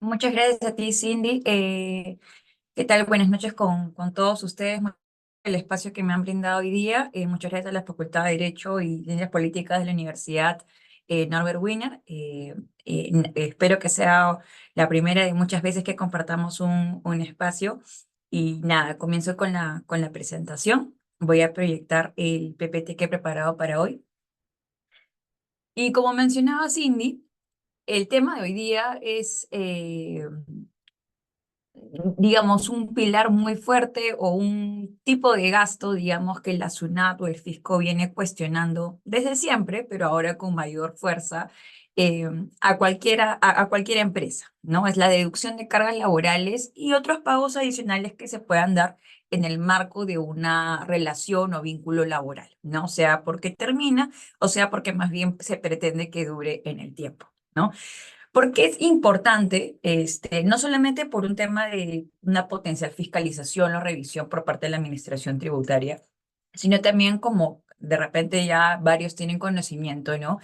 Muchas gracias a ti, Cindy. ¿Qué tal? Buenas noches con todos ustedes. El espacio que me han brindado hoy día. Muchas gracias a la Facultad de Derecho y Ciencias Políticas de la Universidad Norbert Wiener. Espero que sea la primera de muchas veces que compartamos un espacio. Y nada, comienzo con la presentación. Voy a proyectar el PPT que he preparado para hoy. Y como mencionaba Cindy, el tema de hoy día es digamos, un pilar muy fuerte o un tipo de gasto, digamos, que la SUNAT o el fisco viene cuestionando desde siempre, pero ahora con mayor fuerza, a cualquier empresa, ¿no? Es la deducción de cargas laborales y otros pagos adicionales que se puedan dar en el marco de una relación o vínculo laboral, ¿no? O sea, porque termina, o sea, porque más bien se pretende que dure en el tiempo, ¿no? Porque es importante, no solamente por un tema de una potencial fiscalización o revisión por parte de la administración tributaria, sino también como de repente ya varios tienen conocimiento, ¿no?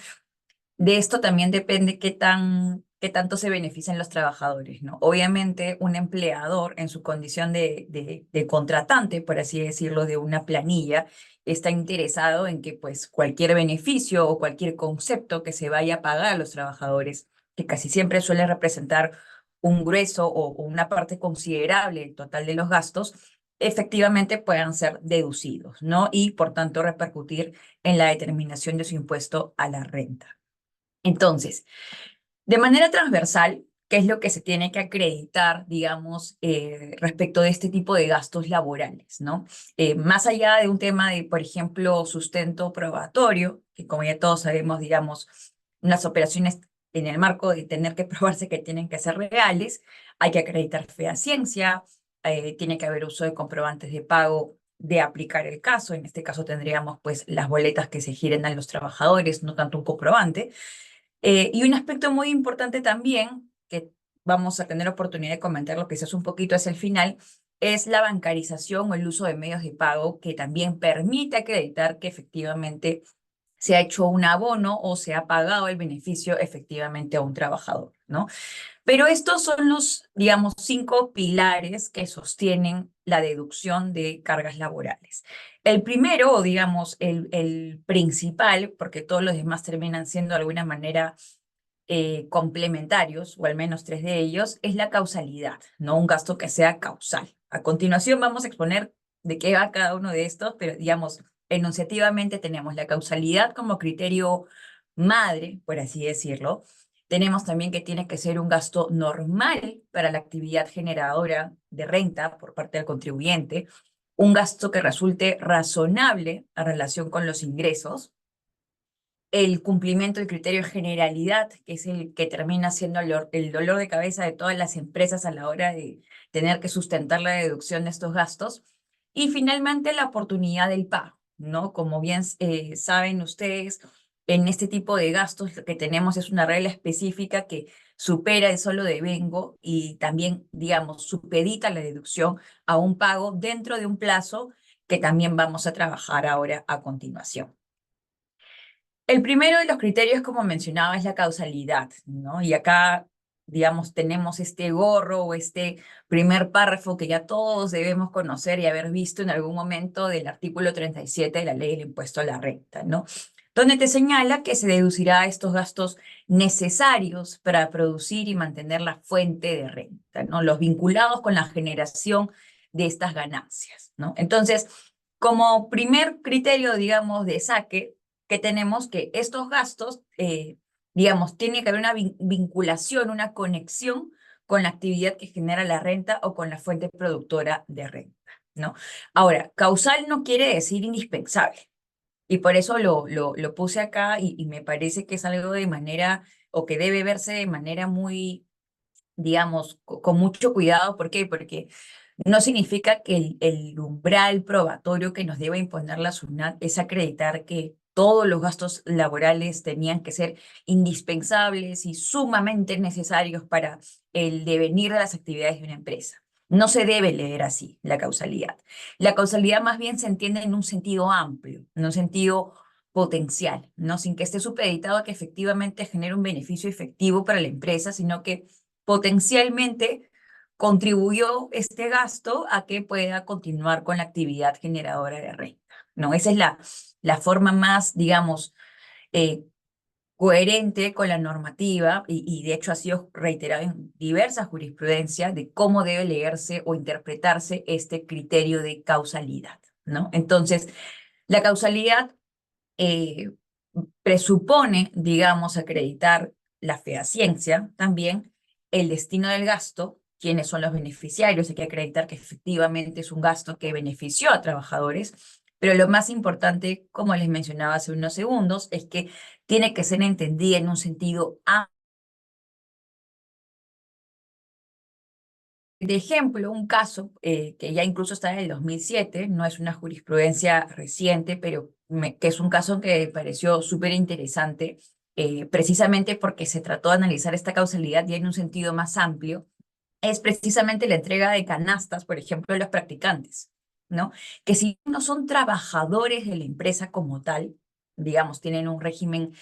De esto también depende qué tanto se benefician los trabajadores, ¿no? Obviamente, un empleador en su condición de contratante, por así decirlo, de una planilla, está interesado en que pues cualquier beneficio o cualquier concepto que se vaya a pagar a los trabajadores, que casi siempre suele representar un grueso o una parte considerable del total de los gastos, efectivamente puedan ser deducidos, ¿no? Y por tanto repercutir en la determinación de su impuesto a la renta. Entonces, de manera transversal, ¿qué es lo que se tiene que acreditar, digamos, respecto de este tipo de gastos laborales, ¿no? Más allá de un tema de, por ejemplo, sustento probatorio, que como ya todos sabemos, digamos, unas operaciones en el marco de tener que probarse que tienen que ser reales, hay que acreditar fehaciencia, tiene que haber uso de comprobantes de pago de aplicar el caso. En este caso tendríamos pues las boletas que se giren a los trabajadores, no tanto un comprobante. Y un aspecto muy importante también, que vamos a tener oportunidad de comentarlo quizás un poquito hacia el final, es la bancarización o el uso de medios de pago que también permite acreditar que efectivamente se ha hecho un abono o se ha pagado el beneficio efectivamente a un trabajador, ¿no? Pero estos son los, digamos, 5 pilares que sostienen la deducción de cargas laborales. El primero, o digamos, el principal, porque todos los demás terminan siendo de alguna manera complementarios, o al menos 3 de ellos, es la causalidad, no un gasto que sea causal. A continuación vamos a exponer de qué va cada uno de estos, pero digamos, enunciativamente tenemos la causalidad como criterio madre, por así decirlo. Tenemos también que tiene que ser un gasto normal para la actividad generadora de renta por parte del contribuyente, un gasto que resulte razonable en relación con los ingresos, el cumplimiento del criterio de generalidad, que es el que termina siendo el dolor de cabeza de todas las empresas a la hora de tener que sustentar la deducción de estos gastos. Y finalmente la oportunidad del pago, ¿no? Como bien saben ustedes, en este tipo de gastos lo que tenemos es una regla específica que supera el solo devengo y también, digamos, supedita la deducción a un pago dentro de un plazo que también vamos a trabajar ahora a continuación. El primero de los criterios, como mencionaba, es la causalidad, ¿no? Y acá, digamos, tenemos este gorro o este primer párrafo que ya todos debemos conocer y haber visto en algún momento del artículo 37 de la Ley del Impuesto a la Renta, ¿no? Donde te señala que se deducirá estos gastos necesarios para producir y mantener la fuente de renta, ¿no? Los vinculados con la generación de estas ganancias, ¿no? Entonces, como primer criterio, digamos, de saque, que tenemos que estos gastos, digamos, tiene que haber una vinculación, una conexión con la actividad que genera la renta o con la fuente productora de renta, ¿no? Ahora, causal no quiere decir indispensable, y por eso lo puse acá y me parece que es algo de manera, o que debe verse de manera muy, digamos, con mucho cuidado. ¿Por qué? Porque no significa que el umbral probatorio que nos debe imponer la SUNAT es acreditar que todos los gastos laborales tenían que ser indispensables y sumamente necesarios para el devenir de las actividades de una empresa. No se debe leer así la causalidad. La causalidad más bien se entiende en un sentido amplio, en un sentido potencial, no sin que esté supeditado a que efectivamente genere un beneficio efectivo para la empresa, sino que potencialmente contribuyó este gasto a que pueda continuar con la actividad generadora de renta, ¿no? Esa es la forma más, digamos, eh, coherente con la normativa y de hecho ha sido reiterado en diversas jurisprudencias de cómo debe leerse o interpretarse este criterio de causalidad, ¿no? Entonces, la causalidad eh, presupone, digamos, acreditar la fehaciencia también, el destino del gasto, quiénes son los beneficiarios, hay que acreditar que efectivamente es un gasto que benefició a trabajadores, pero lo más importante, como les mencionaba hace unos segundos, es que tiene que ser entendida en un sentido amplio. De ejemplo, un caso que ya incluso está en el 2007, no es una jurisprudencia reciente, pero que es un caso que me pareció súper interesante, precisamente porque se trató de analizar esta causalidad ya en un sentido más amplio, es precisamente la entrega de canastas, por ejemplo, a los practicantes, ¿no? Que si no son trabajadores de la empresa como tal, digamos, tienen un régimen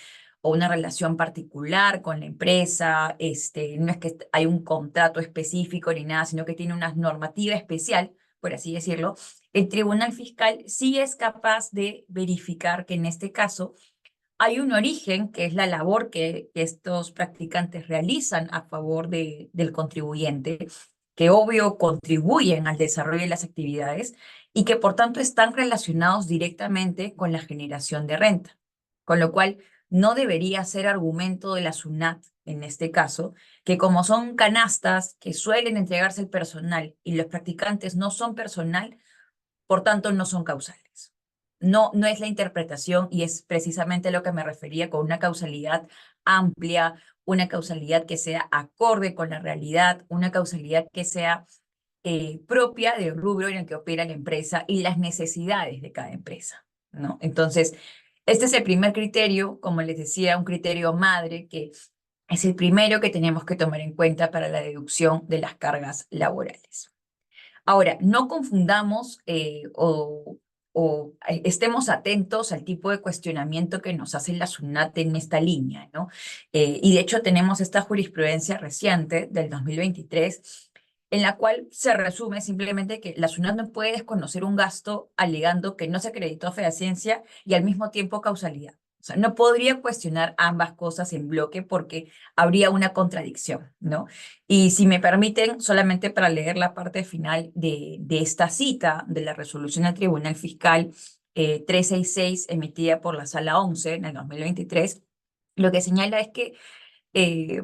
o una relación particular con la empresa, no es que hay un contrato específico ni nada, sino que tiene una normativa especial, por así decirlo, el tribunal fiscal sí es capaz de verificar que en este caso hay un origen, que es la labor que estos practicantes realizan a favor del contribuyente, que obvio contribuyen al desarrollo de las actividades y que por tanto están relacionados directamente con la generación de renta. Con lo cual, no debería ser argumento de la SUNAT, en este caso, que como son canastas que suelen entregarse al personal y los practicantes no son personal, por tanto no son causales. No, no es la interpretación y es precisamente lo que me refería con una causalidad amplia, una causalidad que sea acorde con la realidad, una causalidad que sea propia del rubro en el que opera la empresa y las necesidades de cada empresa, ¿no? Entonces, este es el primer criterio, como les decía, un criterio madre que es el primero que tenemos que tomar en cuenta para la deducción de las cargas laborales. Ahora, no confundamos o estemos atentos al tipo de cuestionamiento que nos hace la SUNAT en esta línea, ¿no? Y de hecho tenemos esta jurisprudencia reciente del 2023 en la cual se resume simplemente que la SUNAT no puede desconocer un gasto alegando que no se acreditó fehaciencia y al mismo tiempo causalidad. O sea, no podría cuestionar ambas cosas en bloque porque habría una contradicción, ¿no? Y si me permiten, solamente para leer la parte final de esta cita de la resolución del Tribunal Fiscal 366 emitida por la Sala 11 en el 2023, lo que señala es que eh,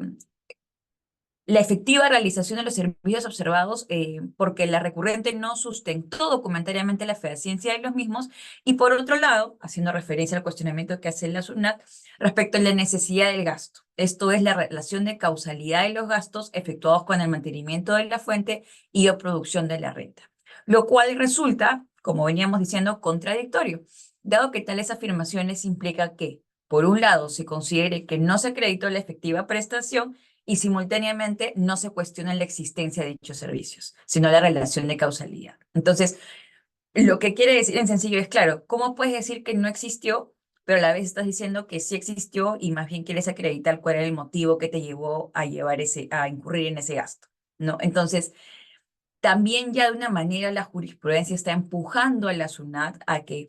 la efectiva realización de los servicios observados, porque la recurrente no sustentó documentariamente la fehaciencia de los mismos, y por otro lado, haciendo referencia al cuestionamiento que hace la SUNAT respecto a la necesidad del gasto. Esto es la relación de causalidad de los gastos efectuados con el mantenimiento de la fuente y o producción de la renta, lo cual resulta, como veníamos diciendo, contradictorio, dado que tales afirmaciones implican que, por un lado, se considere que no se acreditó la efectiva prestación y simultáneamente no se cuestiona la existencia de dichos servicios, sino la relación de causalidad. Entonces, lo que quiere decir en sencillo es, claro, ¿cómo puedes decir que no existió, pero a la vez estás diciendo que sí existió y más bien quieres acreditar cuál era el motivo que te llevó a a incurrir en ese gasto, ¿no? Entonces, también ya de una manera la jurisprudencia está empujando a la SUNAT a que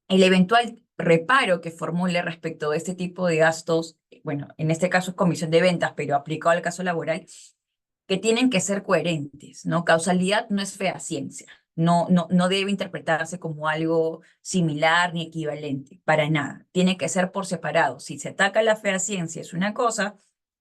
el eventual reparo que formule respecto de este tipo de gastos, bueno, en este caso es comisión de ventas, pero aplicado al caso laboral, que tienen que ser coherentes, ¿no? Causalidad no es fehaciencia, no debe interpretarse como algo similar ni equivalente, para nada. Tiene que ser por separado. Si se ataca la fehaciencia es una cosa,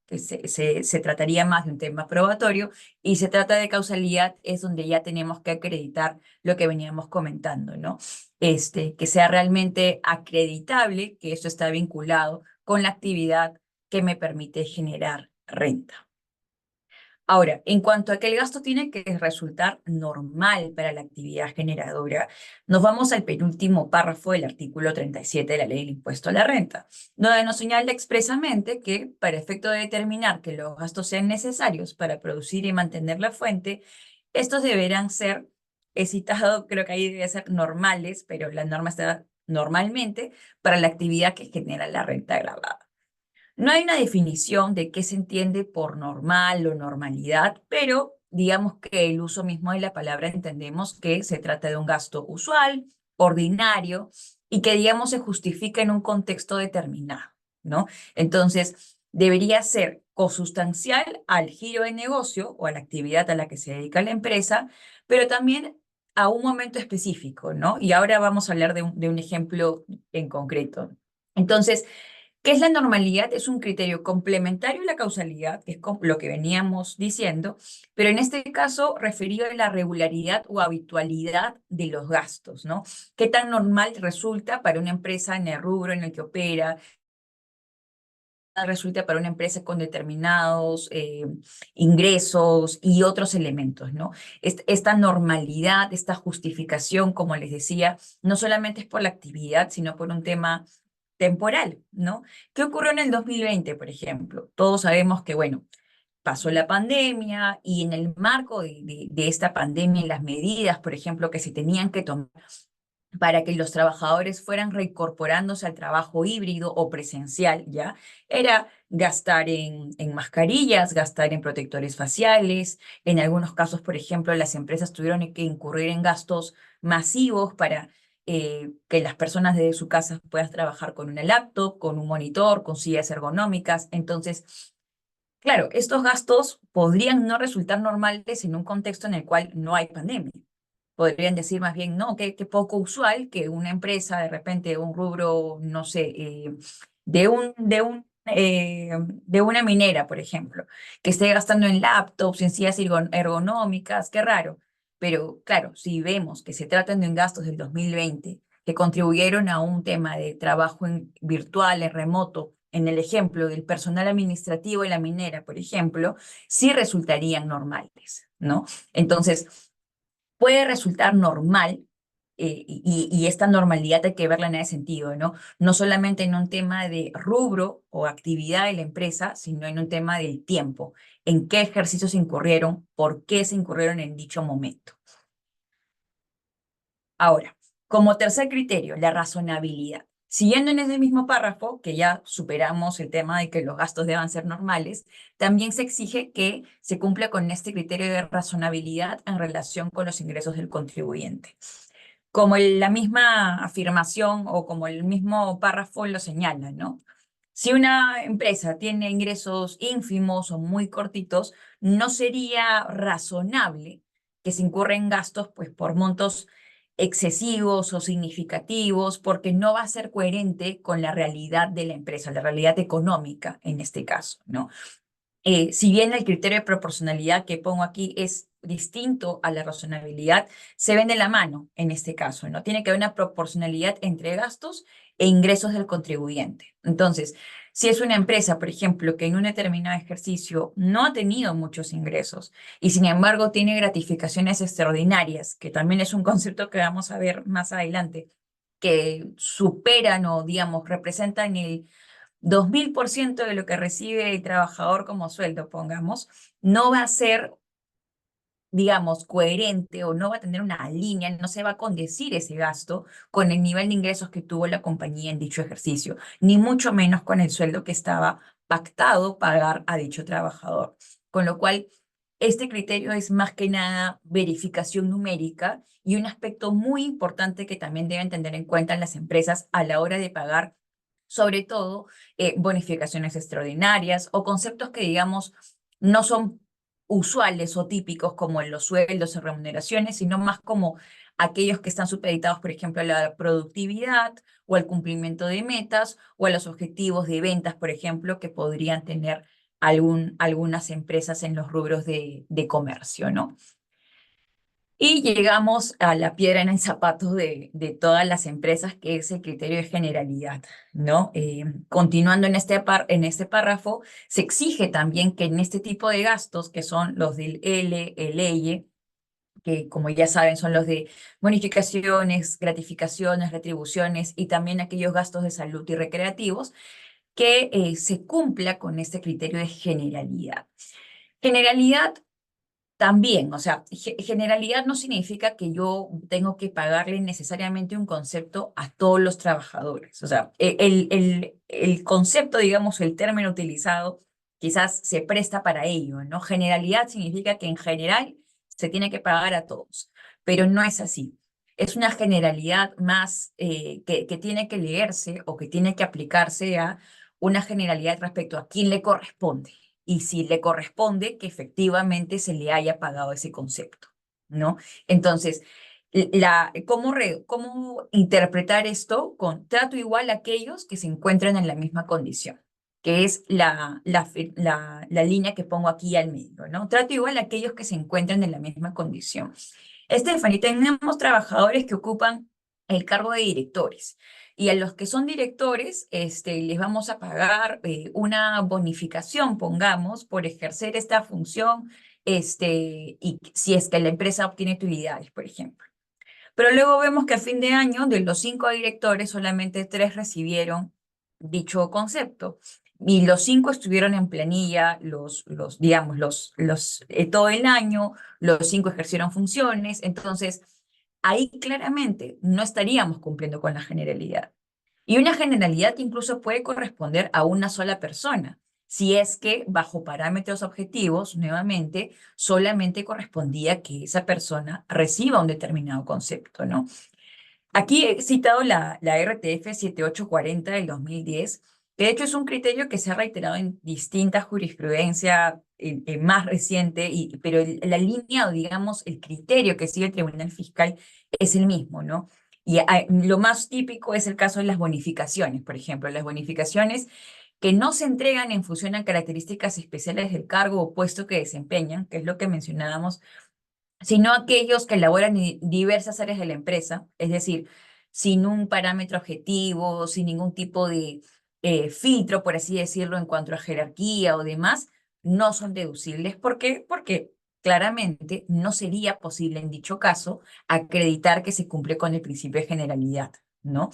que se trataría más de un tema probatorio, y se trata de causalidad es donde ya tenemos que acreditar lo que veníamos comentando, ¿no? Que sea realmente acreditable que esto está vinculado con la actividad que me permite generar renta. Ahora, en cuanto a que el gasto tiene que resultar normal para la actividad generadora, nos vamos al penúltimo párrafo del artículo 37 de la Ley del Impuesto a la Renta, donde nos señala expresamente que, para efecto de determinar que los gastos sean necesarios para producir y mantener la fuente, estos deberán ser, he citado, creo que ahí debe ser normales, pero la norma está normalmente para la actividad que genera la renta grabada. No hay una definición de qué se entiende por normal o normalidad, pero digamos que el uso mismo de la palabra entendemos que se trata de un gasto usual, ordinario y que, digamos, se justifica en un contexto determinado, ¿no? Entonces, debería ser consustancial al giro de negocio o a la actividad a la que se dedica la empresa, pero también a un momento específico, ¿no? Y ahora vamos a hablar de un ejemplo en concreto. Entonces, ¿qué es la normalidad? Es un criterio complementario a la causalidad, que es lo que veníamos diciendo, pero en este caso referido a la regularidad o habitualidad de los gastos, ¿no? ¿Qué tan normal resulta para una empresa en el rubro en el que opera? Resulta para una empresa con determinados ingresos y otros elementos, ¿no? Esta normalidad, esta justificación, como les decía, no solamente es por la actividad, sino por un tema temporal, ¿no? ¿Qué ocurrió en el 2020, por ejemplo? Todos sabemos que, bueno, pasó la pandemia y en el marco de esta pandemia y las medidas, por ejemplo, que se tenían que tomar para que los trabajadores fueran reincorporándose al trabajo híbrido o presencial, ¿ya? Era gastar en mascarillas, gastar en protectores faciales. En algunos casos, por ejemplo, las empresas tuvieron que incurrir en gastos masivos para que las personas desde su casa puedan trabajar con una laptop, con un monitor, con sillas ergonómicas. Entonces, claro, estos gastos podrían no resultar normales en un contexto en el cual no hay pandemia. Podrían decir más bien, no, qué poco usual que una empresa, de repente, un rubro, no sé, de una minera, por ejemplo, que esté gastando en laptops, en sillas ergonómicas, qué raro. Pero claro, si vemos que se tratan de gastos del 2020 que contribuyeron a un tema de trabajo virtual, en remoto, en el ejemplo del personal administrativo en la minera, por ejemplo, sí resultarían normales, ¿no? Entonces, puede resultar normal, y esta normalidad hay que verla en ese sentido, ¿no? No solamente en un tema de rubro o actividad de la empresa, sino en un tema del tiempo, en qué ejercicios incurrieron, por qué se incurrieron en dicho momento. Ahora, como tercer criterio, la razonabilidad. Siguiendo en ese mismo párrafo, que ya superamos el tema de que los gastos deban ser normales, también se exige que se cumpla con este criterio de razonabilidad en relación con los ingresos del contribuyente. Como la misma afirmación o como el mismo párrafo lo señala, ¿no? Si una empresa tiene ingresos ínfimos o muy cortitos, no sería razonable que se incurren gastos pues, por montos excesivos o significativos, porque no va a ser coherente con la realidad de la empresa, la realidad económica en este caso, ¿no? Si bien el criterio de proporcionalidad que pongo aquí es distinto a la razonabilidad, se ven de la mano en este caso, ¿no? Tiene que haber una proporcionalidad entre gastos e ingresos del contribuyente. Entonces, si es una empresa, por ejemplo, que en un determinado ejercicio no ha tenido muchos ingresos y sin embargo tiene gratificaciones extraordinarias, que también es un concepto que vamos a ver más adelante, que superan o, digamos, representan el 2000% de lo que recibe el trabajador como sueldo, pongamos, no va a ser, digamos, coherente o no va a tener una línea, no se va a condecir ese gasto con el nivel de ingresos que tuvo la compañía en dicho ejercicio, ni mucho menos con el sueldo que estaba pactado pagar a dicho trabajador. Con lo cual, este criterio es más que nada verificación numérica y un aspecto muy importante que también deben tener en cuenta las empresas a la hora de pagar, sobre todo bonificaciones extraordinarias o conceptos que, digamos, no son usuales o típicos como en los sueldos o remuneraciones, sino más como aquellos que están supeditados, por ejemplo, a la productividad o al cumplimiento de metas o a los objetivos de ventas, por ejemplo, que podrían tener algunas empresas en los rubros de comercio, ¿no? Y llegamos a la piedra en el zapato de todas las empresas, que es el criterio de generalidad, ¿no? Continuando en este párrafo, se exige también que en este tipo de gastos, que son los del L, el EYE, que como ya saben son los de bonificaciones, gratificaciones, retribuciones y también aquellos gastos de salud y recreativos, que se cumpla con este criterio de generalidad. Generalidad También, o sea, generalidad no significa que yo tengo que pagarle necesariamente un concepto a todos los trabajadores. O sea, el concepto, digamos, el término utilizado quizás se presta para ello, ¿no? Generalidad significa que en general se tiene que pagar a todos, pero no es así. Es una generalidad más que tiene que leerse o que tiene que aplicarse a una generalidad respecto a quién le corresponde y si le corresponde que efectivamente se le haya pagado ese concepto, ¿no? Entonces, ¿cómo interpretar esto con trato igual a aquellos que se encuentran en la misma condición? Que es la línea que pongo aquí al medio, ¿no? Trato igual a aquellos que se encuentran en la misma condición. Stephanie, tenemos trabajadores que ocupan el cargo de directores. Y a los que son directores, les vamos a pagar una bonificación, pongamos, por ejercer esta función, y si es que la empresa obtiene utilidades, por ejemplo. Pero luego vemos que a fin de año, de los 5 directores, solamente 3 recibieron dicho concepto. Y los 5 estuvieron en planilla digamos, todo el año, los 5 ejercieron funciones. Entonces, ahí claramente no estaríamos cumpliendo con la generalidad. Y una generalidad incluso puede corresponder a una sola persona, si es que bajo parámetros objetivos, nuevamente, solamente correspondía que esa persona reciba un determinado concepto, ¿no? Aquí he citado la RTF 7840 del 2010, que de hecho es un criterio que se ha reiterado en distintas jurisprudencias más reciente, pero la línea o digamos el criterio que sigue el Tribunal Fiscal es el mismo, ¿no? Y lo más típico es el caso de las bonificaciones, por ejemplo, las bonificaciones que no se entregan en función a características especiales del cargo o puesto que desempeñan, que es lo que mencionábamos, sino aquellos que elaboran diversas áreas de la empresa, es decir, sin un parámetro objetivo, sin ningún tipo de filtro, por así decirlo, en cuanto a jerarquía o demás, no son deducibles. ¿Por qué? Porque claramente no sería posible en dicho caso acreditar que se cumple con el principio de generalidad, ¿no?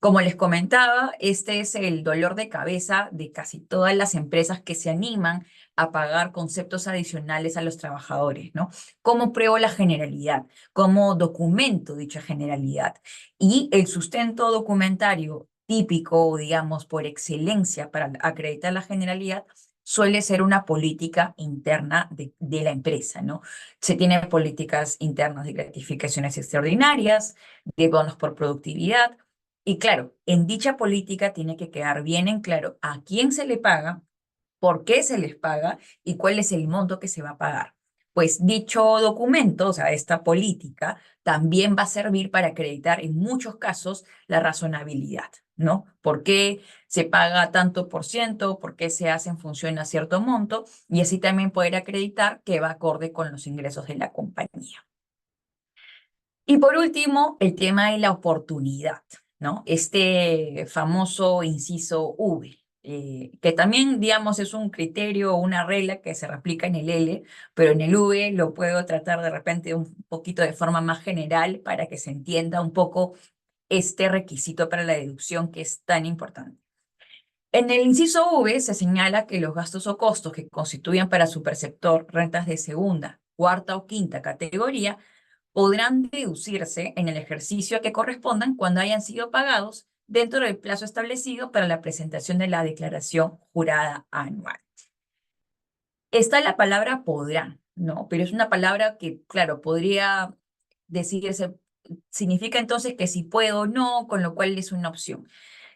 Como les comentaba, este es el dolor de cabeza de casi todas las empresas que se animan a pagar conceptos adicionales a los trabajadores, ¿no? ¿Cómo pruebo la generalidad? ¿Cómo documento dicha generalidad? Y el sustento documentario típico, digamos, por excelencia para acreditar la generalidad, suele ser una política interna de la empresa, ¿no? Se tienen políticas internas de gratificaciones extraordinarias, de bonos por productividad, y claro, en dicha política tiene que quedar bien en claro a quién se le paga, por qué se les paga y cuál es el monto que se va a pagar. Pues dicho documento, o sea, esta política, también va a servir para acreditar en muchos casos la razonabilidad, ¿no? ¿Por qué se paga tanto por ciento? ¿Por qué se hace en función a cierto monto? Y así también poder acreditar que va acorde con los ingresos de la compañía. Y por último, el tema de la oportunidad, ¿no? Este famoso inciso V, que también, digamos, es un criterio o una regla que se replica en el L, pero en el V lo puedo tratar de repente un poquito de forma más general para que se entienda un poco este requisito para la deducción que es tan importante. En el inciso V se señala que los gastos o costos que constituyen para su perceptor rentas de segunda, cuarta o quinta categoría podrán deducirse en el ejercicio a que correspondan cuando hayan sido pagados dentro del plazo establecido para la presentación de la declaración jurada anual. Está la palabra podrán, ¿no? Pero es una palabra que, claro, podría decirse, significa entonces que si puedo o no, con lo cual es una opción.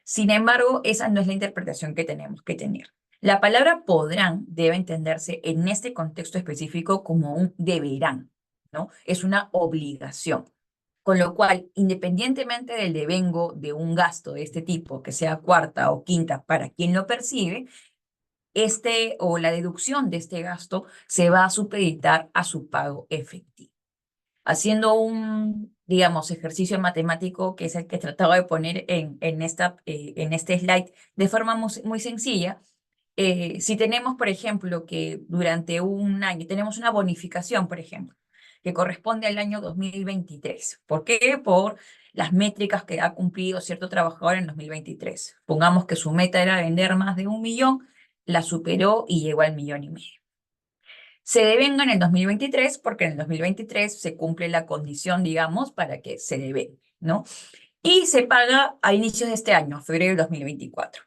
Sin embargo, esa no es la interpretación que tenemos que tener. La palabra podrán debe entenderse en este contexto específico como un deberán, ¿no? Es una obligación. Con lo cual, independientemente del devengo de un gasto de este tipo, que sea cuarta o quinta para quien lo percibe, o la deducción de este gasto se va a supeditar a su pago efectivo. Haciendo un, digamos, ejercicio matemático que es el que trataba de poner en este slide de forma muy sencilla, si tenemos, por ejemplo, que durante un año tenemos una bonificación, por ejemplo, que corresponde al año 2023. ¿Por qué? Por las métricas que ha cumplido cierto trabajador en 2023. Pongamos que su meta era vender más de 1 millón, la superó y llegó al 1,5 millones. Se devenga en el 2023 porque en el 2023 se cumple la condición, digamos, para que se devenga, ¿no? Y se paga a inicios de este año, febrero de 2024.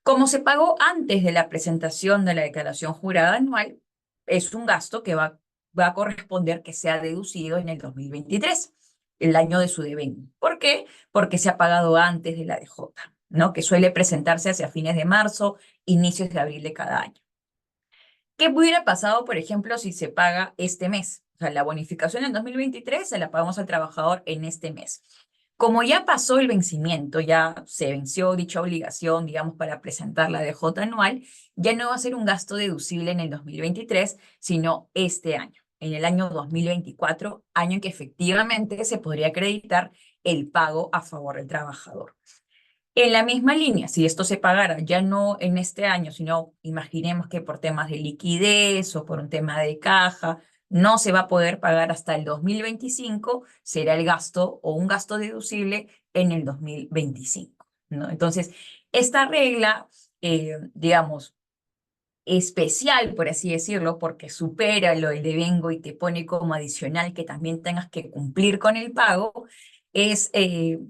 Como se pagó antes de la presentación de la declaración jurada anual, es un gasto que va a corresponder que sea deducido en el 2023, el año de su devengo. ¿Por qué? Porque se ha pagado antes de la DJ, ¿no? Que suele presentarse hacia fines de marzo, inicios de abril de cada año. ¿Qué hubiera pasado, por ejemplo, si se paga este mes? O sea, la bonificación en 2023 se la pagamos al trabajador en este mes. Como ya pasó el vencimiento, ya se venció dicha obligación, digamos, para presentar la DJ anual, ya no va a ser un gasto deducible en el 2023, sino este año, en el año 2024, año en que efectivamente se podría acreditar el pago a favor del trabajador. En la misma línea, si esto se pagara ya no en este año, sino imaginemos que por temas de liquidez o por un tema de caja, no se va a poder pagar hasta el 2025, será el gasto o un gasto deducible en el 2025, ¿no? Entonces, esta regla, digamos, especial, por así decirlo, porque supera lo del devengo y te pone como adicional que también tengas que cumplir con el pago, es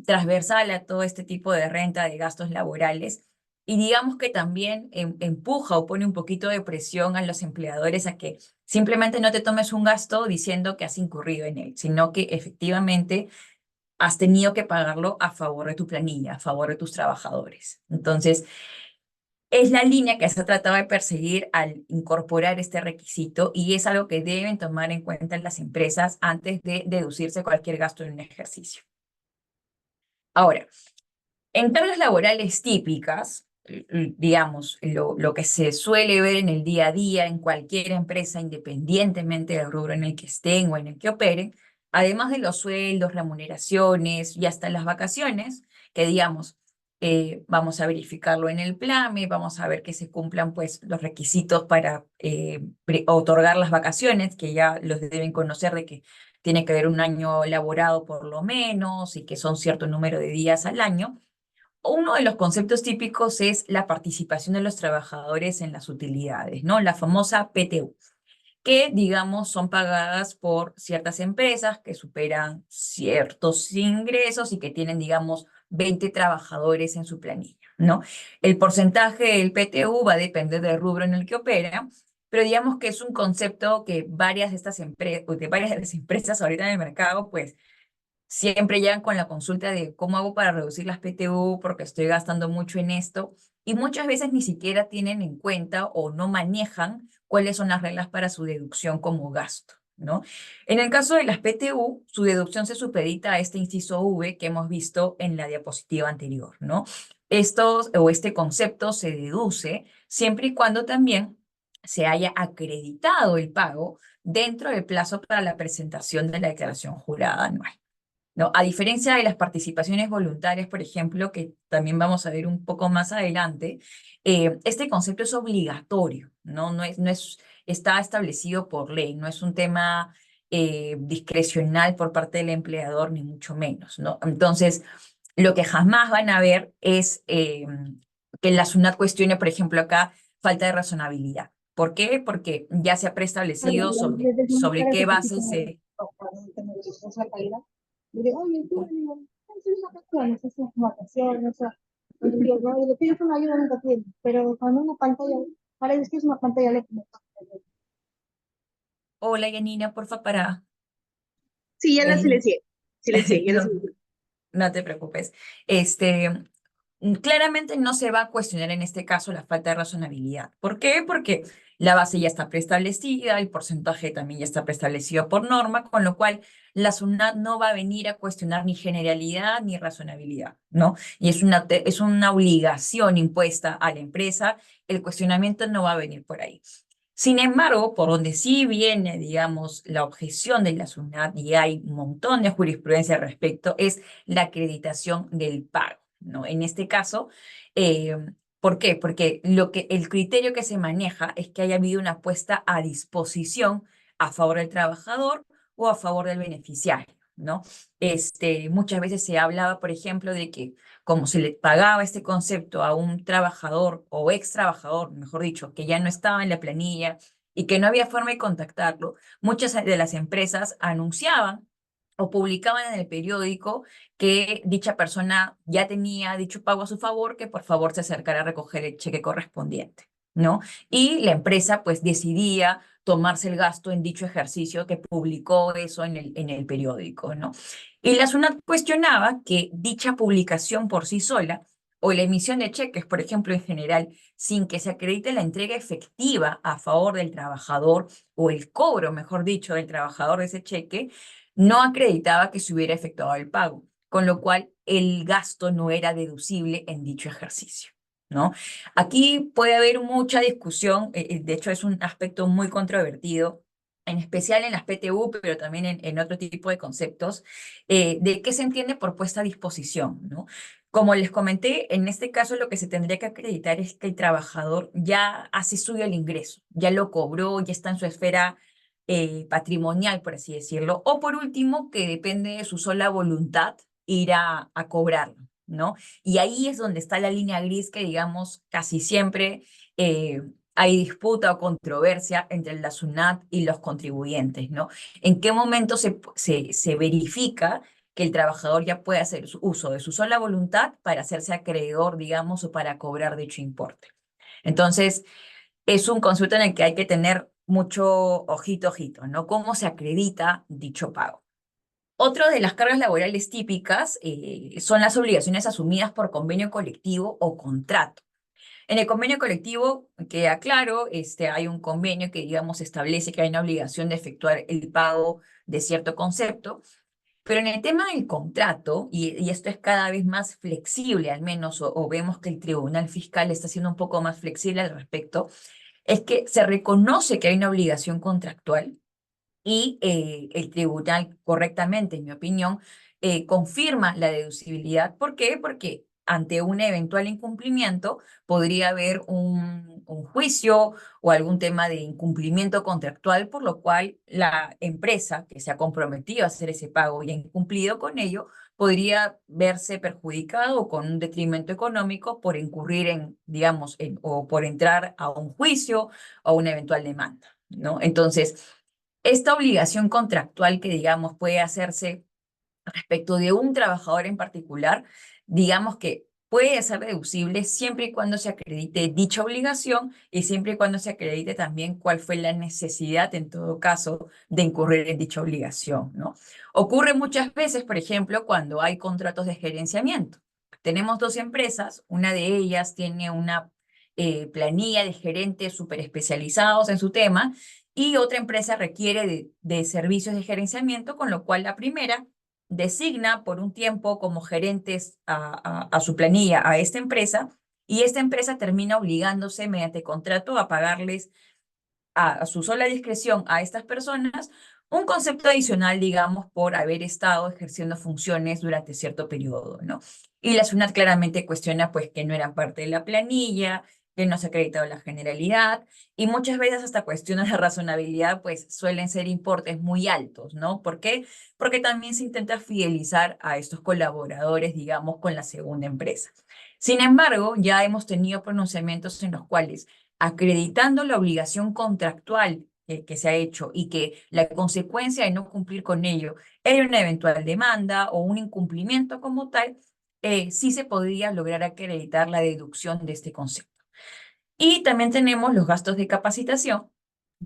transversal a todo este tipo de renta de gastos laborales y digamos que también empuja o pone un poquito de presión a los empleadores a que simplemente no te tomes un gasto diciendo que has incurrido en él, sino que efectivamente has tenido que pagarlo a favor de tu planilla, a favor de tus trabajadores. Entonces, es la línea que se ha tratado de perseguir al incorporar este requisito y es algo que deben tomar en cuenta las empresas antes de deducirse cualquier gasto en un ejercicio. Ahora, en cargas laborales típicas, digamos, lo que se suele ver en el día a día en cualquier empresa, independientemente del rubro en el que estén o en el que operen, además de los sueldos, remuneraciones y hasta las vacaciones, que digamos, vamos a verificarlo en el PLAME, vamos a ver que se cumplan pues los requisitos para otorgar las vacaciones, que ya los deben conocer de que tiene que haber un año laborado por lo menos y que son cierto número de días al año. Uno de los conceptos típicos es la participación de los trabajadores en las utilidades, ¿no? La famosa PTU, que, digamos, son pagadas por ciertas empresas que superan ciertos ingresos y que tienen, digamos, 20 trabajadores en su planilla, ¿no? El porcentaje del PTU va a depender del rubro en el que opera, pero digamos que es un concepto que varias de estas empresas, de varias de las empresas ahorita en el mercado, pues, siempre llegan con la consulta de cómo hago para reducir las PTU porque estoy gastando mucho en esto y muchas veces ni siquiera tienen en cuenta o no manejan cuáles son las reglas para su deducción como gasto, ¿no? En el caso de las PTU, su deducción se supedita a este inciso V que hemos visto en la diapositiva anterior, ¿no? Este concepto se deduce siempre y cuando también se haya acreditado el pago dentro del plazo para la presentación de la declaración jurada anual. ¿No? A diferencia de las participaciones voluntarias, por ejemplo, que también vamos a ver un poco más adelante, este concepto es obligatorio, ¿no? Está establecido por ley, no es un tema discrecional por parte del empleador, ni mucho menos, ¿no? Entonces, lo que jamás van a ver es que la SUNAT cuestione, por ejemplo, acá, falta de razonabilidad. ¿Por qué? Porque ya se ha preestablecido sobre qué base se... Le digo, oye, tú, le digo, es vacaciones, esas vacaciones, o sea, le digo, no, y le pides una ayuda, nunca tiene, pero cuando una pantalla, ahora es que es una pantalla LED. Hola, Yanina, porfa, para... Sí, ya la eh, silencié, ya la no, silencié. no te preocupes. Este, claramente no se va a cuestionar en este caso la falta de razonabilidad. ¿Por qué? Porque la base ya está preestablecida, el porcentaje también ya está preestablecido por norma, con lo cual la SUNAT no va a venir a cuestionar ni generalidad ni razonabilidad, ¿no? Y es una obligación impuesta a la empresa, el cuestionamiento no va a venir por ahí. Sin embargo, por donde sí viene, digamos, la objeción de la SUNAT, y hay un montón de jurisprudencia al respecto, es la acreditación del pago, ¿no? En este caso, eh, ¿por qué? Porque el criterio que se maneja es que haya habido una puesta a disposición a favor del trabajador o a favor del beneficiario, ¿no? Muchas veces se hablaba, por ejemplo, de que como se le pagaba este concepto a un trabajador o ex trabajador, mejor dicho, que ya no estaba en la planilla y que no había forma de contactarlo, muchas de las empresas anunciaban o publicaban en el periódico que dicha persona ya tenía dicho pago a su favor, que por favor se acercara a recoger el cheque correspondiente, ¿no? Y la empresa pues decidía tomarse el gasto en dicho ejercicio que publicó eso en el periódico, ¿no? Y la SUNAT cuestionaba que dicha publicación por sí sola o la emisión de cheques, por ejemplo, en general, sin que se acredite la entrega efectiva a favor del trabajador o el cobro, mejor dicho, del trabajador de ese cheque, no acreditaba que se hubiera efectuado el pago, con lo cual el gasto no era deducible en dicho ejercicio, ¿no? Aquí puede haber mucha discusión, de hecho es un aspecto muy controvertido, en especial en las PTU, pero también en otro tipo de conceptos, de qué se entiende por puesta a disposición, ¿no? Como les comenté, en este caso lo que se tendría que acreditar es que el trabajador ya hace suyo el ingreso, ya lo cobró, ya está en su esfera patrimonial, por así decirlo, o por último, que depende de su sola voluntad ir a cobrarlo, ¿no? Y ahí es donde está la línea gris que, digamos, casi siempre hay disputa o controversia entre la SUNAT y los contribuyentes, ¿no? ¿En qué momento se verifica que el trabajador ya puede hacer uso de su sola voluntad para hacerse acreedor, digamos, o para cobrar dicho importe? Entonces, es un concepto en el que hay que tener mucho ojito, ¿no? ¿Cómo se acredita dicho pago? Otro de las cargas laborales típicas son las obligaciones asumidas por convenio colectivo o contrato. En el convenio colectivo, queda claro, hay un convenio que, digamos, establece que hay una obligación de efectuar el pago de cierto concepto, pero en el tema del contrato, y esto es cada vez más flexible al menos, o vemos que el Tribunal Fiscal está siendo un poco más flexible al respecto, es que se reconoce que hay una obligación contractual y el tribunal correctamente, en mi opinión, confirma la deducibilidad. ¿Por qué? Porque ante un eventual incumplimiento podría haber un juicio o algún tema de incumplimiento contractual, por lo cual la empresa que se ha comprometido a hacer ese pago y ha incumplido con ello, podría verse perjudicado o con un detrimento económico por incurrir en, digamos, o por entrar a un juicio o una eventual demanda, ¿no? Entonces, esta obligación contractual que, digamos, puede hacerse respecto de un trabajador en particular, digamos que puede ser deducible siempre y cuando se acredite dicha obligación y siempre y cuando se acredite también cuál fue la necesidad, en todo caso, de incurrir en dicha obligación, ¿no? Ocurre muchas veces, por ejemplo, cuando hay contratos de gerenciamiento. Tenemos dos empresas, una de ellas tiene una planilla de gerentes súper especializados en su tema y otra empresa requiere de servicios de gerenciamiento, con lo cual la primera designa por un tiempo como gerentes a su planilla a esta empresa y esta empresa termina obligándose mediante contrato a pagarles a su sola discreción a estas personas un concepto adicional, digamos, por haber estado ejerciendo funciones durante cierto periodo, ¿no? Y la SUNAT claramente cuestiona, pues, que no eran parte de la planilla, que no se ha acreditado la generalidad, y muchas veces hasta cuestiones de razonabilidad, pues, suelen ser importes muy altos, ¿no? ¿Por qué? Porque también se intenta fidelizar a estos colaboradores, digamos, con la segunda empresa. Sin embargo, ya hemos tenido pronunciamientos en los cuales acreditando la obligación contractual que se ha hecho y que la consecuencia de no cumplir con ello era una eventual demanda o un incumplimiento como tal, sí se podría lograr acreditar la deducción de este concepto. Y también tenemos los gastos de capacitación,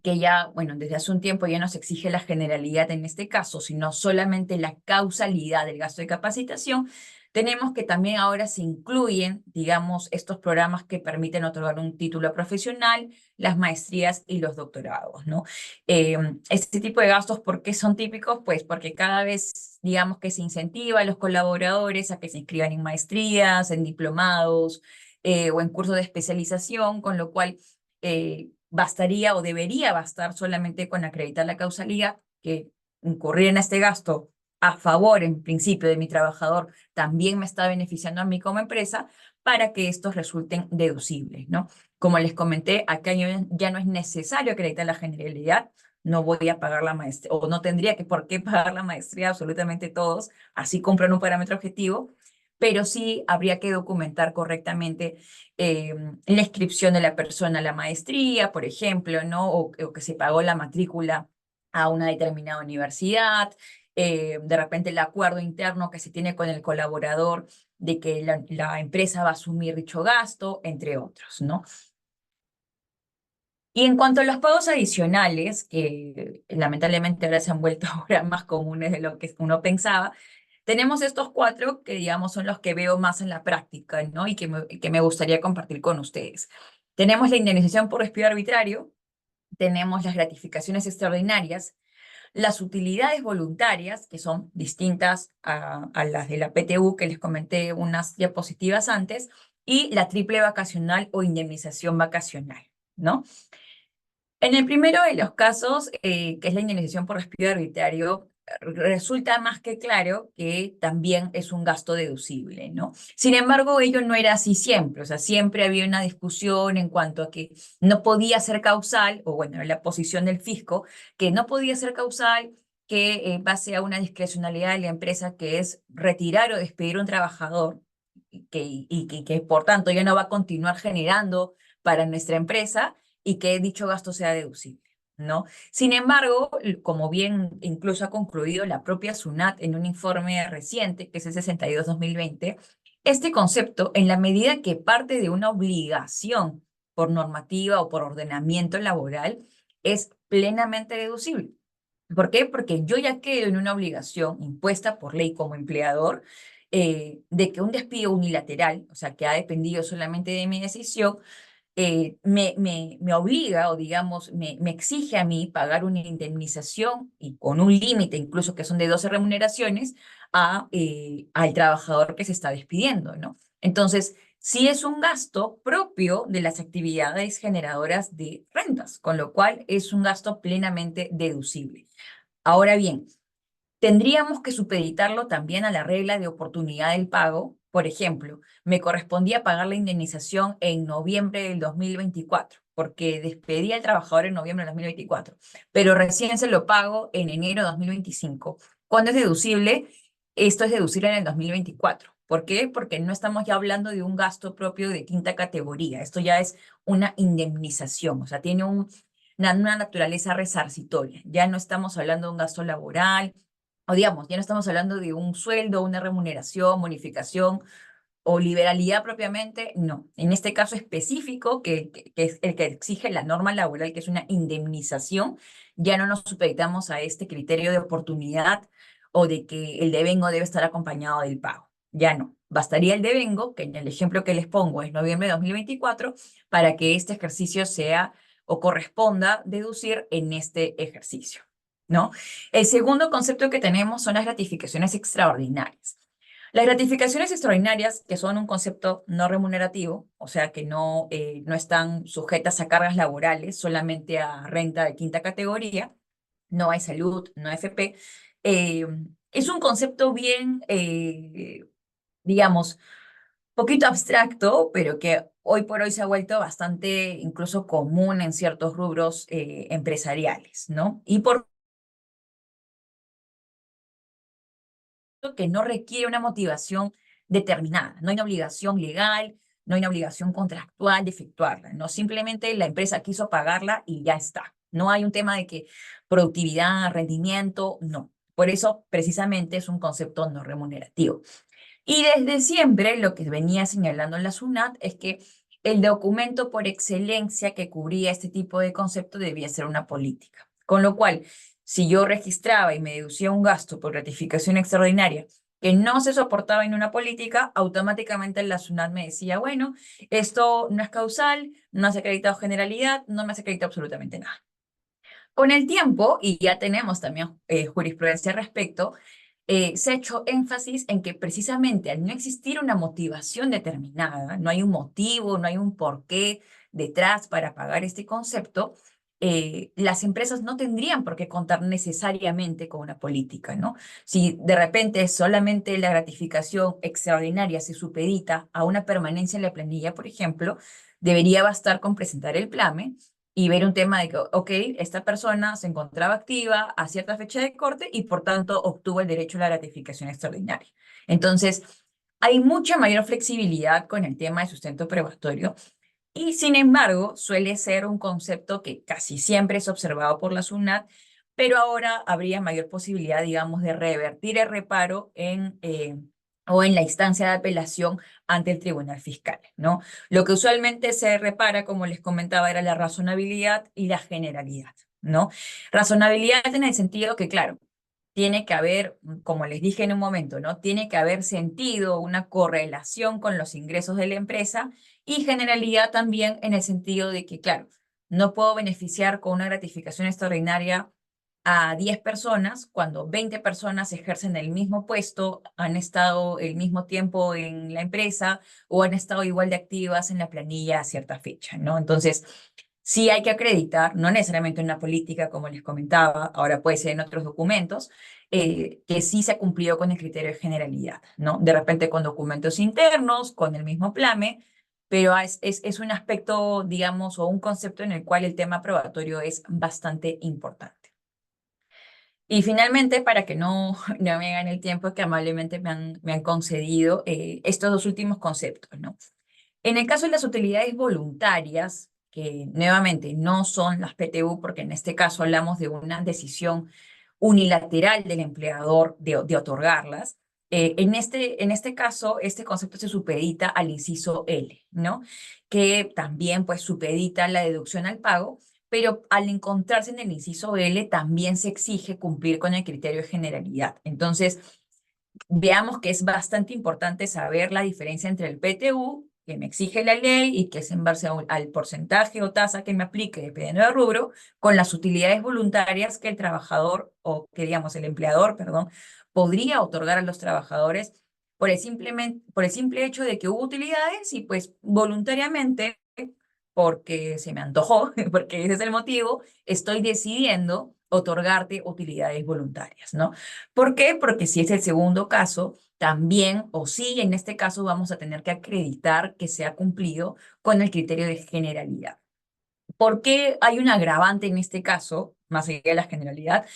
que ya, bueno, desde hace un tiempo ya no se exige la generalidad en este caso, sino solamente la causalidad del gasto de capacitación. Tenemos que también ahora se incluyen, digamos, estos programas que permiten otorgar un título profesional, las maestrías y los doctorados, ¿no? Este tipo de gastos, ¿por qué son típicos? Pues porque cada vez, digamos, que se incentiva a los colaboradores a que se inscriban en maestrías, en diplomados o en cursos de especialización, con lo cual bastaría o debería bastar solamente con acreditar la causalidad, que incurrir en este gasto a favor, en principio, de mi trabajador también me está beneficiando a mí como empresa para que estos resulten deducibles, ¿no? Como les comenté, acá ya no es necesario acreditar la generalidad, no voy a pagar la maestría, o no tendría que por qué pagar la maestría absolutamente todos, así compran un parámetro objetivo, pero sí habría que documentar correctamente la inscripción de la persona a la maestría, por ejemplo, ¿no? O que se pagó la matrícula a una determinada universidad, de repente el acuerdo interno que se tiene con el colaborador de que la empresa va a asumir dicho gasto, entre otros, ¿no? Y en cuanto a los pagos adicionales, que lamentablemente ahora se han vuelto ahora más comunes de lo que uno pensaba, tenemos estos cuatro que, digamos, son los que veo más en la práctica, ¿no? Y que me gustaría compartir con ustedes. Tenemos la indemnización por despido arbitrario, tenemos las gratificaciones extraordinarias, las utilidades voluntarias, que son distintas a las de la PTU que les comenté unas diapositivas antes, y la triple vacacional o indemnización vacacional, ¿no? En el primero de los casos, que es la indemnización por despido arbitrario, resulta más que claro que también es un gasto deducible, ¿no? Sin embargo, ello no era así siempre, o sea, siempre había una discusión en cuanto a que no podía ser causal, o bueno, la posición del fisco, que no podía ser causal, que en base a una discrecionalidad de la empresa que es retirar o despedir a un trabajador y que por tanto ya no va a continuar generando para nuestra empresa y que dicho gasto sea deducible, ¿no? Sin embargo, como bien incluso ha concluido la propia SUNAT en un informe reciente, que es el 62/2020, este concepto, en la medida que parte de una obligación por normativa o por ordenamiento laboral, es plenamente deducible. ¿Por qué? Porque yo ya quedo en una obligación impuesta por ley como empleador de que un despido unilateral, o sea, que ha dependido solamente de mi decisión, me obliga o digamos me exige a mí pagar una indemnización y con un límite incluso que son de 12 remuneraciones al trabajador que se está despidiendo, ¿no? Entonces, sí es un gasto propio de las actividades generadoras de rentas, con lo cual es un gasto plenamente deducible. Ahora bien, tendríamos que supeditarlo también a la regla de oportunidad del pago. Por ejemplo, me correspondía pagar la indemnización en noviembre del 2024, porque despedí al trabajador en noviembre del 2024, pero recién se lo pago en enero de 2025. ¿Cuándo es deducible? Esto es deducible en el 2024. ¿Por qué? Porque no estamos ya hablando de un gasto propio de quinta categoría. Esto ya es una indemnización, o sea, tiene una naturaleza resarcitoria. Ya no estamos hablando de un gasto laboral, o digamos, ya no estamos hablando de un sueldo, una remuneración, bonificación o liberalidad propiamente, no. En este caso específico, que es el que exige la norma laboral, que es una indemnización, ya no nos supeditamos a este criterio de oportunidad o de que el devengo debe estar acompañado del pago. Ya no. Bastaría el devengo, que en el ejemplo que les pongo es noviembre de 2024, para que este ejercicio sea o corresponda deducir en este ejercicio, ¿no? El segundo concepto que tenemos son las gratificaciones extraordinarias. Las gratificaciones extraordinarias, que son un concepto no remunerativo, o sea que no están sujetas a cargas laborales, solamente a renta de quinta categoría, no hay salud, no hay FP, eh, es un concepto bien, digamos, poquito abstracto, pero que hoy por hoy se ha vuelto bastante incluso común en ciertos rubros empresariales, ¿no? Y por que no requiere una motivación determinada, no hay una obligación legal, no hay una obligación contractual de efectuarla, no simplemente la empresa quiso pagarla y ya está. No hay un tema de que productividad, rendimiento, no. Por eso precisamente es un concepto no remunerativo. Y desde siempre lo que venía señalando la SUNAT es que el documento por excelencia que cubría este tipo de concepto debía ser una política. Con lo cual, si yo registraba y me deducía un gasto por gratificación extraordinaria que no se soportaba en una política, automáticamente la SUNAT me decía, bueno, esto no es causal, no has acreditado generalidad, no me has acreditado absolutamente nada. Con el tiempo, y ya tenemos también jurisprudencia al respecto, se ha hecho énfasis en que precisamente al no existir una motivación determinada, no hay un motivo, no hay un porqué detrás para pagar este concepto, las empresas no tendrían por qué contar necesariamente con una política, ¿no? Si de repente solamente la gratificación extraordinaria se supedita a una permanencia en la planilla, por ejemplo, debería bastar con presentar el PLAME y ver un tema de que, ok, esta persona se encontraba activa a cierta fecha de corte y por tanto obtuvo el derecho a la gratificación extraordinaria. Entonces, Hay mucha mayor flexibilidad con el tema de sustento probatorio y, sin embargo, suele ser un concepto que casi siempre es observado por la SUNAT, pero ahora habría mayor posibilidad, digamos, de revertir el reparo o en la instancia de apelación ante el Tribunal Fiscal, ¿no? Lo que usualmente se repara, como les comentaba, era la razonabilidad y la generalidad, ¿no? Razonabilidad en el sentido que, claro, tiene que haber, como les dije en un momento, ¿no? Tiene que haber sentido, una correlación con los ingresos de la empresa, y generalidad también en el sentido de que, claro, no puedo beneficiar con una gratificación extraordinaria a 10 personas cuando 20 personas ejercen el mismo puesto, han estado el mismo tiempo en la empresa o han estado igual de activas en la planilla a cierta fecha, ¿no? Entonces, sí hay que acreditar, no necesariamente en una política, como les comentaba, ahora puede ser en otros documentos, que sí se ha cumplido con el criterio de generalidad, ¿no? De repente con documentos internos, con el mismo plame, pero es un aspecto, digamos, o un concepto en el cual el tema probatorio es bastante importante. Y finalmente, para que no, no me hagan el tiempo que amablemente me han concedido, estos dos últimos conceptos, ¿no? En el caso de las utilidades voluntarias, que nuevamente no son las PTU, porque en este caso hablamos de una decisión unilateral del empleador de otorgarlas, en este caso, este concepto se supedita al inciso L, ¿no? Que también pues supedita la deducción al pago, pero al encontrarse en el inciso L también se exige cumplir con el criterio de generalidad. Entonces, veamos que es bastante importante saber la diferencia entre el PTU, que me exige la ley y que es en base al porcentaje o tasa que me aplique dependiendo del rubro, con las utilidades voluntarias que el trabajador, o que digamos el empleador, perdón, podría otorgar a los trabajadores por el simple hecho de que hubo utilidades y pues voluntariamente, porque se me antojó, porque ese es el motivo, estoy decidiendo otorgarte utilidades voluntarias, ¿no? ¿Por qué? Porque si es el segundo caso, también, o sí, en este caso vamos a tener que acreditar que se ha cumplido con el criterio de generalidad. ¿Por qué hay un agravante en este caso, más allá de la generalidad?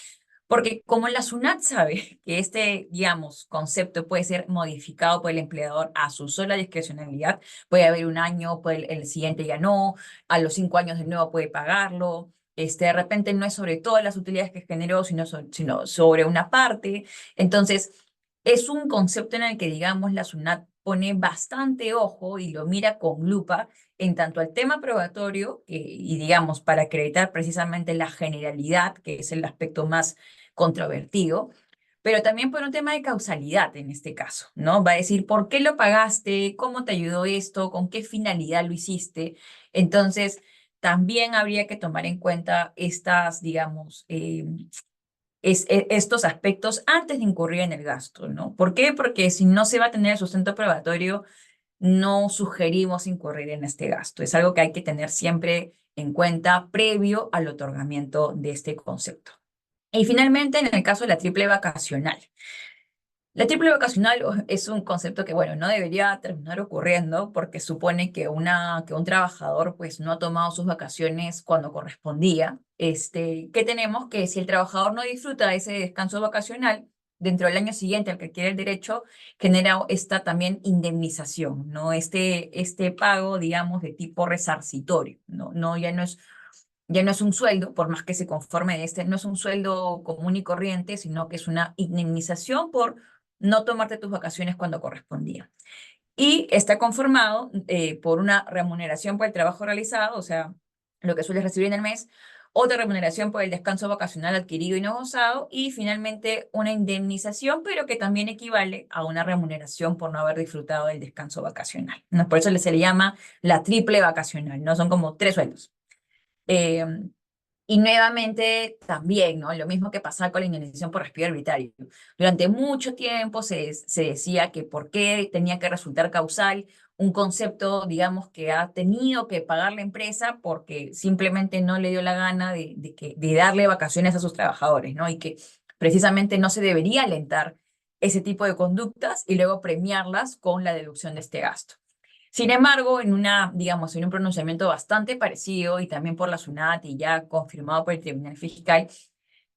Porque como la SUNAT sabe que este, digamos, concepto puede ser modificado por el empleador a su sola discrecionalidad, puede haber un año, puede el siguiente ya no, a los 5 años de nuevo puede pagarlo, de repente no es sobre todas las utilidades que generó, sino sobre una parte. Entonces, es un concepto en el que, digamos, la SUNAT pone bastante ojo y lo mira con lupa en tanto al tema probatorio, y digamos, para acreditar precisamente la generalidad, que es el aspecto más controvertido, pero también por un tema de causalidad en este caso, ¿no? Va a decir, ¿por qué lo pagaste? ¿Cómo te ayudó esto? ¿Con qué finalidad lo hiciste? Entonces, también habría que tomar en cuenta estas, digamos, estos aspectos antes de incurrir en el gasto, ¿no? ¿Por qué? Porque si no se va a tener el sustento probatorio, no sugerimos incurrir en este gasto. Es algo que hay que tener siempre en cuenta previo al otorgamiento de este concepto. Y finalmente, en el caso de la triple vacacional. La triple vacacional es un concepto que, bueno, no debería terminar ocurriendo porque supone que que un trabajador pues no ha tomado sus vacaciones cuando correspondía. ¿Qué tenemos? Que si el trabajador no disfruta de ese descanso vacacional, dentro del año siguiente al que adquiere el derecho, genera esta también indemnización, ¿no? Este pago, digamos, de tipo resarcitorio, ¿no? Ya no es un sueldo, por más que se conforme de no es un sueldo común y corriente, sino que es una indemnización por no tomarte tus vacaciones cuando correspondía. Y está conformado por una remuneración por el trabajo realizado, o sea, lo que sueles recibir en el mes, otra remuneración por el descanso vacacional adquirido y no gozado, y finalmente una indemnización, pero que también equivale a una remuneración por no haber disfrutado del descanso vacacional, ¿no? Por eso se le llama la triple vacacional, ¿no? Son como 3 sueldos. Eh, y nuevamente también, ¿no? Lo mismo que pasaba con la indemnización por respiro arbitrario. Durante mucho tiempo se decía que por qué tenía que resultar causal un concepto, digamos, que ha tenido que pagar la empresa porque simplemente no le dio la gana de darle vacaciones a sus trabajadores, ¿no? Y que precisamente no se debería alentar ese tipo de conductas y luego premiarlas con la deducción de este gasto. Sin embargo, digamos, en un pronunciamiento bastante parecido y también por la SUNAT y ya confirmado por el Tribunal Fiscal,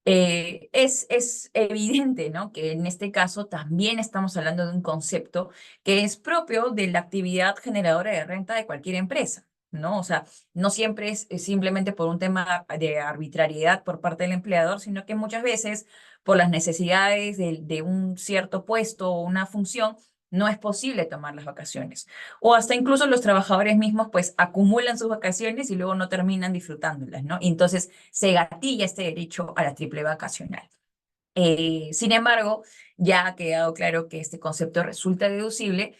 Es evidente, ¿no? Que en este caso también estamos hablando de un concepto que es propio de la actividad generadora de renta de cualquier empresa, ¿no? O sea, no siempre es simplemente por un tema de arbitrariedad por parte del empleador, sino que muchas veces por las necesidades de un cierto puesto o una función, no es posible tomar las vacaciones. O hasta incluso los trabajadores mismos pues acumulan sus vacaciones y luego no terminan disfrutándolas, ¿no? Y entonces se gatilla este derecho a la triple vacacional. Sin embargo, ya ha quedado claro que este concepto resulta deducible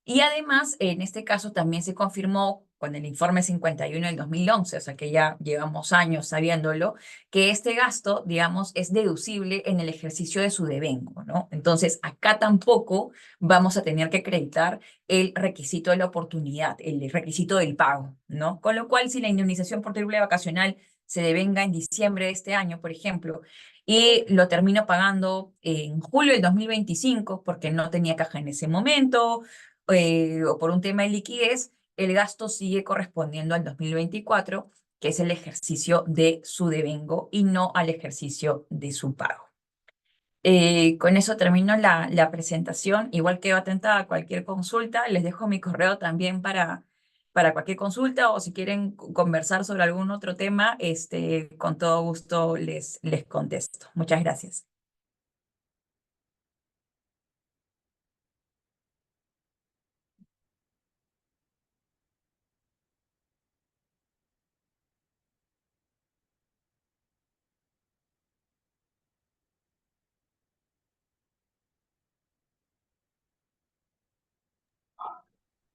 y además en este caso también se confirmó con el informe 51 del 2011, o sea que ya llevamos años sabiéndolo, que este gasto, digamos, es deducible en el ejercicio de su devengo, ¿no? Entonces, acá tampoco vamos a tener que acreditar el requisito de la oportunidad, el requisito del pago, ¿no? Con lo cual, si la indemnización por triple vacacional se devenga en diciembre de este año, por ejemplo, y lo termino pagando en julio del 2025 porque no tenía caja en ese momento o por un tema de liquidez, el gasto sigue correspondiendo al 2024, que es el ejercicio de su devengo y no al ejercicio de su pago. Con eso termino la presentación. Igual quedo atenta a cualquier consulta. Les dejo mi correo también para cualquier consulta o si quieren conversar sobre algún otro tema, con todo gusto les contesto. Muchas gracias.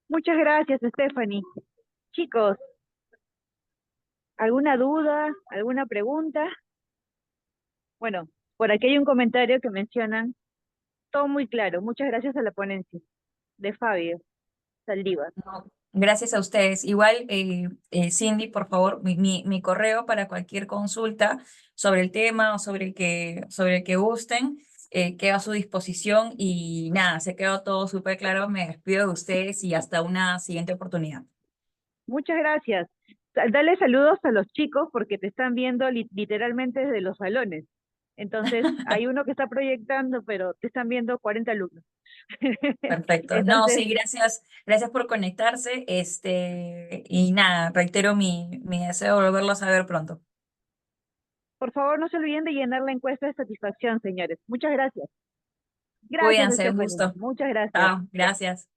Muchas gracias, Stephanie. Chicos, ¿alguna duda? ¿Alguna pregunta? Bueno, por aquí hay un comentario que mencionan, todo muy claro. Muchas gracias a la ponencia de Fabio Saldívar. No, gracias a ustedes. Igual, Cindy, por favor, mi correo para cualquier consulta sobre el tema o sobre el que gusten, queda a su disposición y nada, se quedó todo súper claro. Me despido de ustedes y hasta una siguiente oportunidad. Muchas gracias. Dale saludos a los chicos porque te están viendo literalmente desde los salones. Entonces, hay uno que está proyectando, pero te están viendo 40 alumnos. Perfecto. No, Entonces, sí, gracias por conectarse. Y nada, reitero mi deseo de volverlos a ver pronto. por favor, no se olviden de llenar la encuesta de satisfacción, señores. Muchas gracias. Gracias, Cuídense, un Stephanie. gusto. Muchas gracias. Chao, gracias.